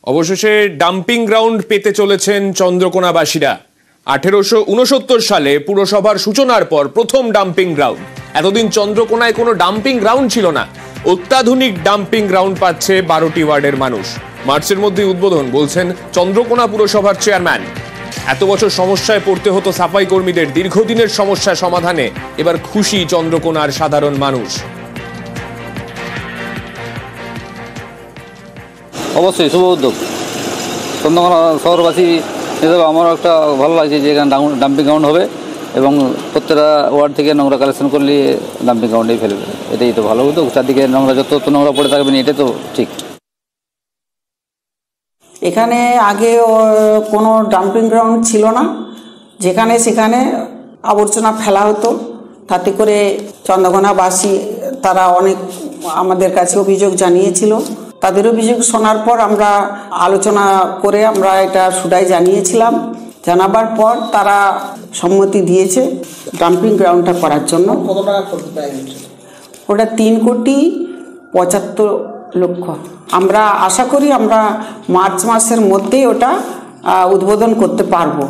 অবশেষে dumping ground পেতে চলেছেন চন্দ্রকোনাবাসীরা। 1869 সালে পুরসভার সূচনার পর প্রথম ডাম্পিং গ্রাউন্ড। এতদিন চন্দ্রকোনায় কোনো ডাম্পিং গ্রাউন্ড ছিল না। অত্যাধুনিক ডাম্পিং গ্রাউন্ড পাচ্ছে 12টি ওয়ার্ডের মানুষ। মার্চের মধ্যে উদ্বোধন, বলছেন চন্দ্রকোনা পুরসভার চেয়ারম্যান। এত বছর সমস্যায় পড়তে হতো সাফাই কর্মীদের, দীর্ঘদিনের সমস্যা সমাধানে এবার খুশি চন্দ্রকোনার সাধারণ মানুষ। অবশ্যই শুভ উদ্যোগ। চন্দ্রকোনা শহরবাসী হিসেবে আমারও একটা ভালো লাগছে যে এখানে ডাম্পিং গ্রাউন্ড হবে এবং প্রত্যেকটা ওয়ার্ড থেকে নোংরা কালেকশন করলে ডাম্পিং গ্রাউন্ডেই ফেলবে। এটাই তো ভালো উদ্যোগ। চারদিকে নোংরা যত নোংরা পড়ে থাকবে এটাই তো ঠিক। এখানে আগে কোনো ডাম্পিং গ্রাউন্ড ছিল না, যেখানে সেখানে আবর্জনা ফেলা হতো। তাতে করে চন্দ্রকোনাবাসী তারা অনেক আমাদের কাছে অভিযোগ জানিয়েছিল। তাদের অভিযোগ শোনার পর আমরা আলোচনা করে আমরা এটা সুদায় জানিয়েছিলাম। জানাবার পর তারা সম্মতি দিয়েছে ডাম্পিং গ্রাউন্ডটা করার জন্য। কত টাকা খরচ প্রায়? ওটা 3,75,00,000। আমরা আশা করি আমরা মার্চ মাসের মধ্যেই ওটা উদ্বোধন করতে পারবো।